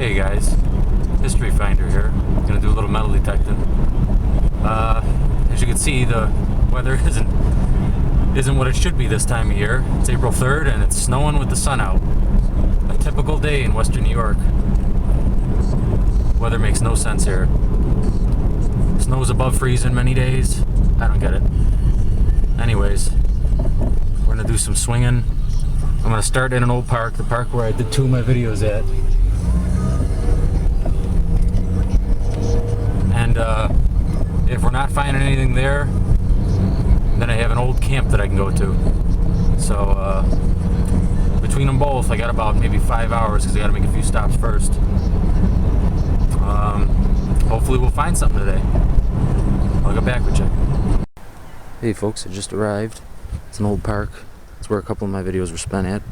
Hey guys, History Finder here. Gonna do a little metal detecting. As you can see, the weather isn't what it should be this time of year. It's April 3rd and it's snowing with the sun out. A typical day in Western New York. Weather makes no sense here. Snow's above freezing many days. I don't get it. Anyways, we're gonna do some swinging. I'm gonna start in an old park, the park where I did 2 of my videos at. And if we're not finding anything there, then I have an old camp that I can go to. So between them both, I got about maybe 5 hours because I got to make a few stops first. Hopefully we'll find something today. I'll get back with you. Hey folks, I just arrived. It's an old park. It's where a couple of my videos were spent at.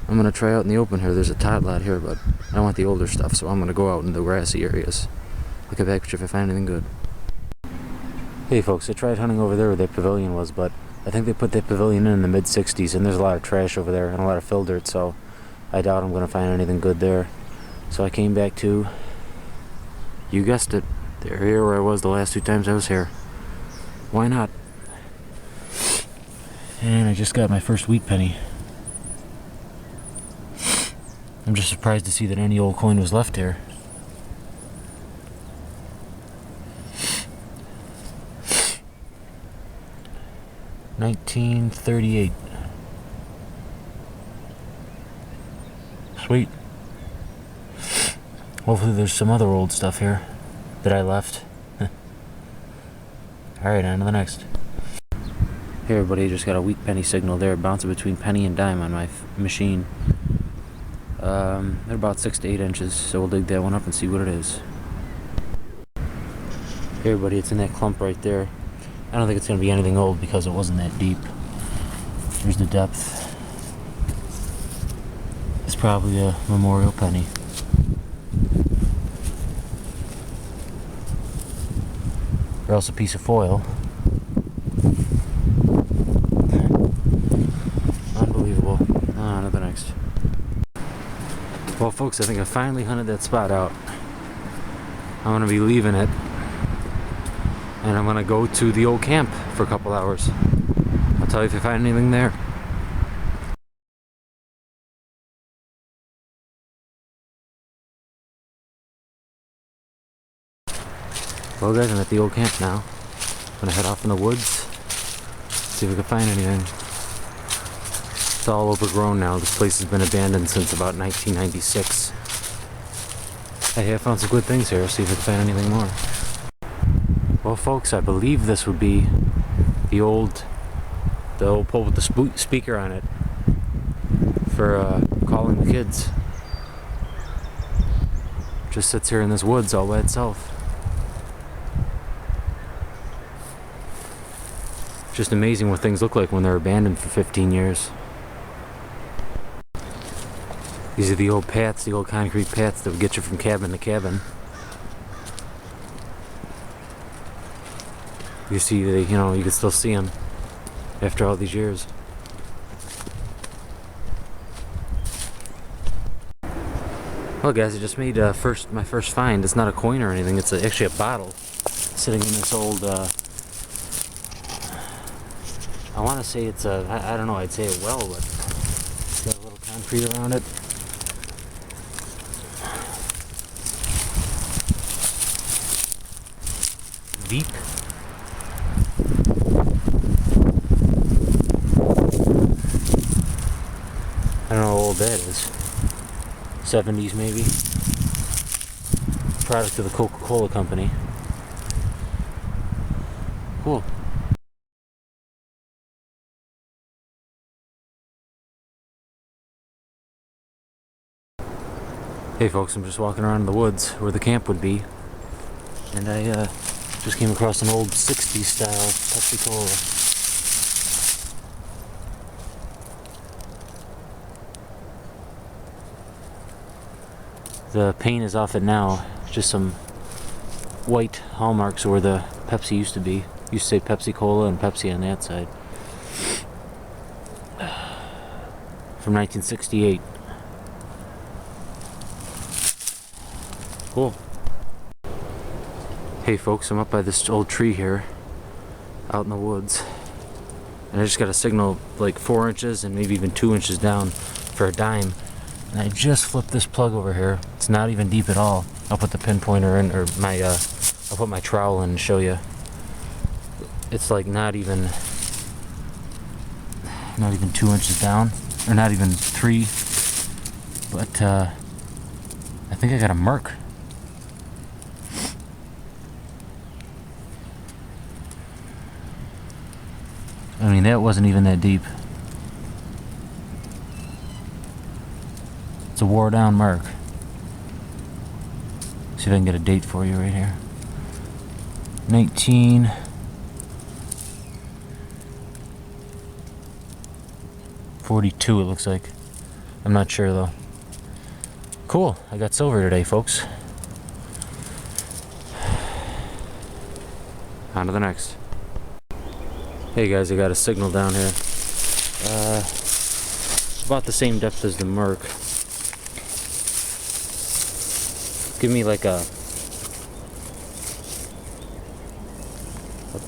I'm gonna try out in the open here. There's a tot lot here, but I want the older stuff, so I'm gonna go out in the grassy areas. I'll get back with you if I find anything good. Hey folks, I tried hunting over there where that pavilion was, but I think they put that pavilion in the mid-60s, and there's a lot of trash over there and a lot of fill dirt, so I doubt I'm gonna find anything good there. So I came back to, you guessed it, the area where I was the last 2 times I was here. Why not? And I just got my first wheat penny. I'm just surprised to see that any old coin was left here. $1938. Sweet. Hopefully there's some other old stuff here that I left. Alright, on to the next. Hey everybody, just got a wheat penny signal there, bouncing between penny and dime on my machine. They're about 6 to 8 inches, so we'll dig that one up and see what it is. Hey everybody, it's in that clump right there. I don't think it's going to be anything old because it wasn't that deep. Here's the depth. It's probably a memorial penny. Or else a piece of foil. Unbelievable. On to the next. Well folks, I think I finally hunted that spot out. I'm going to be leaving it. And I'm gonna go to the old camp for a couple hours. I'll tell you if I find anything there. Well guys, I'm at the old camp now. I'm gonna head off in the woods, see if we can find anything. It's all overgrown now. This place has been abandoned since about 1996. Hey, I found some good things here. See if we can find anything more. Well folks, I believe this would be the old pole with the speaker on it for calling the kids. Just sits here in this woods all by itself. Just amazing what things look like when they're abandoned for 15 years. These are the old paths, the old concrete paths that would get you from cabin to cabin. You see, you can still see them after all these years. Well guys, I just made my first find. It's not a coin or anything, it's actually a bottle sitting in this old, I want to say it's I don't know, I'd say a well, but it's got a little concrete around it. Deep. I don't know how old that is. 70s maybe. Product of the Coca-Cola company. Cool. Hey folks, I'm just walking around in the woods where the camp would be. And I just came across an old 60s style Pepsi Cola. The paint is off it now, just some white hallmarks where the Pepsi used to be. Used to say Pepsi Cola and Pepsi on that side. From 1968. Cool. Hey folks, I'm up by this old tree here, out in the woods. And I just got a signal like 4 inches and maybe even 2 inches down for a dime. And I just flipped this plug over here. It's not even deep at all. I'll put the pinpointer in, or I'll put my trowel in and show you. It's like not even 2 inches down, or not even 3. But I think I got a Merc. I mean, that wasn't even that deep. It's a wore down Merc. See if I can get a date for you right here. 1942 it looks like. I'm not sure though. Cool, I got silver today, folks. On to the next. Hey guys, I got a signal down here. About the same depth as the Merc. Give me like a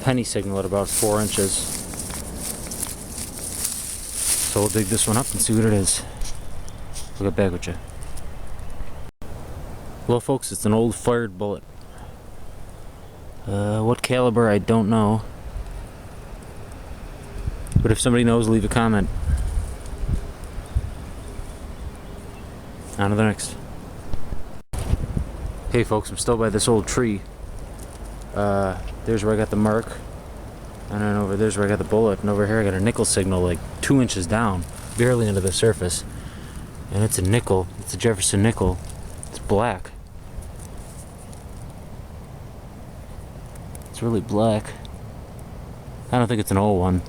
penny signal at about 4 inches. So we'll dig this one up and see what it is. I'll get back with you. Well folks, it's an old fired bullet. What caliber, I don't know. But if somebody knows, leave a comment. On to the next. Hey folks, I'm still by this old tree. There's where I got the Merc. And then over there's where I got the bullet. And over here I got a nickel signal like 2 inches down. Barely into the surface. And it's a nickel. It's a Jefferson nickel. It's black. It's really black. I don't think it's an old one.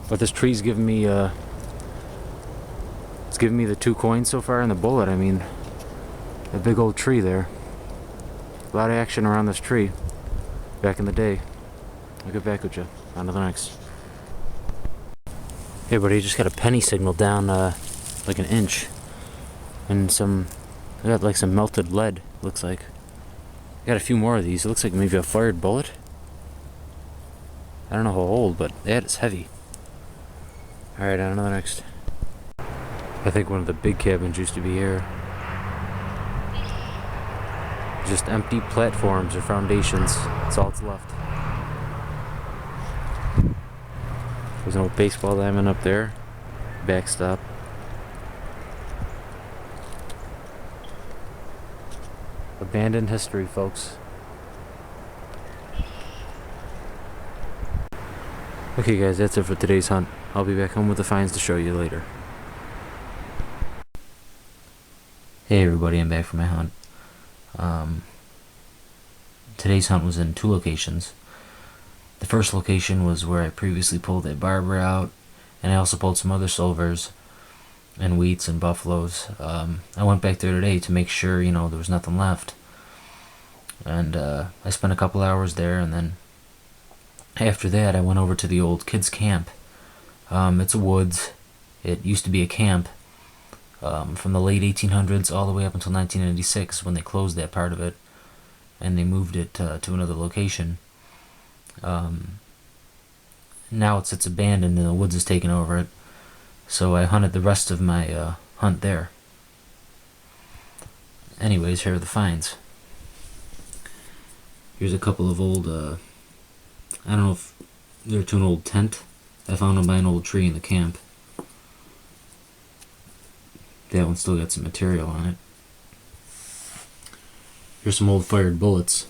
But this tree's giving me it's giving me the 2 coins so far and the bullet. I mean, a big old tree there. A lot of action around this tree back in the day. I'll get back with you. On to the next. Hey buddy, just got a penny signal down like 1 inch. And I got like some melted lead, looks like. I got a few more of these. It looks like maybe a fired bullet. I don't know how old, but that is heavy. Alright, on to the next. I think one of the big cabins used to be here. Just empty platforms or foundations. That's all that's left. There's an old baseball diamond up there. Backstop. Abandoned history, folks. Okay guys, that's it for today's hunt. I'll be back home with the finds to show you later. Hey everybody, I'm back from my hunt. Today's hunt was in 2 locations. The first location was where I previously pulled that Barbara out, and I also pulled some other silvers and wheats and buffaloes. I went back there today to make sure, there was nothing left. And I spent a couple hours there, and then after that I went over to the old kids camp. It's a woods. It used to be a camp from the late 1800s all the way up until 1996 when they closed that part of it and they moved it to another location. Now it sits abandoned and the woods has taken over it, so I hunted the rest of my hunt there. Anyways, here are the finds. Here's a couple of old, I don't know if they're to an old tent. I found them by an old tree in the camp. That one still got some material on it. Here's some old fired bullets.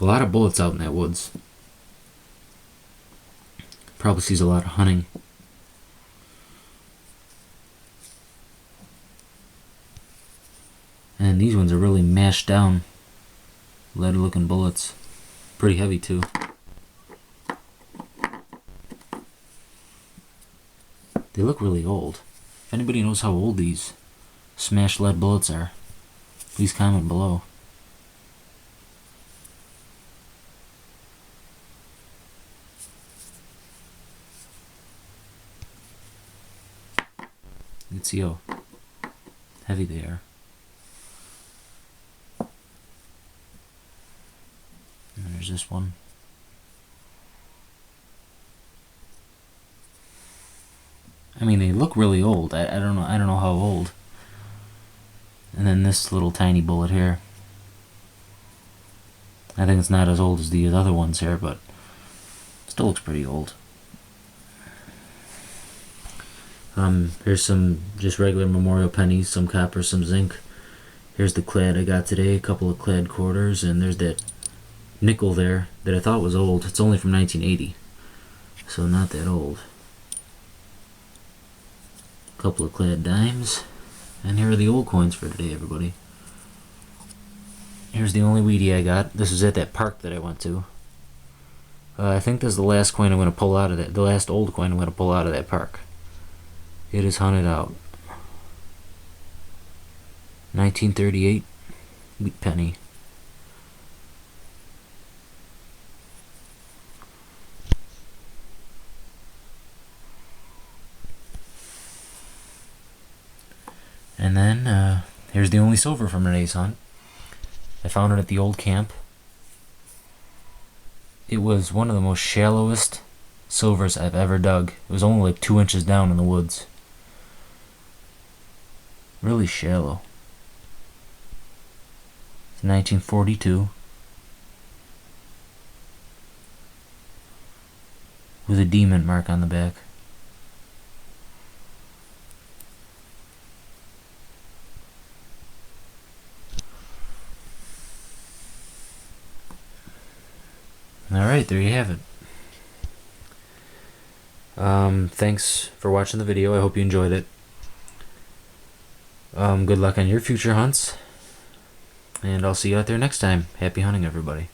A lot of bullets out in that woods. Probably sees a lot of hunting. And these ones are really mashed down. Lead looking bullets. Pretty heavy too. They look really old. If anybody knows how old these smashed lead bullets are, please comment below. You can see how heavy they are. And there's this one. I mean, they look really old. I don't know how old. And then this little tiny bullet here. I think it's not as old as the other ones here, but still looks pretty old. Here's some just regular memorial pennies, some copper, some zinc. Here's the clad I got today, a couple of clad quarters, and there's that nickel there that I thought was old. It's only from 1980, so not that old. A couple of clad dimes, and here are the old coins for today, everybody. Here's the only weedy I got. This is at that park that I went to. I think this is the last coin I'm going to pull out of that. The last old coin I'm going to pull out of that park. It is hunted out. 1938 wheat penny. And then here's the only silver from today's hunt. I found it at the old camp. It was one of the most shallowest silvers I've ever dug. It was only like 2 inches down in the woods. Really shallow. It's 1942. With a demon mark on the back. Alright, there you have it. Thanks for watching the video. I hope you enjoyed it. Good luck on your future hunts. And I'll see you out there next time. Happy hunting, everybody.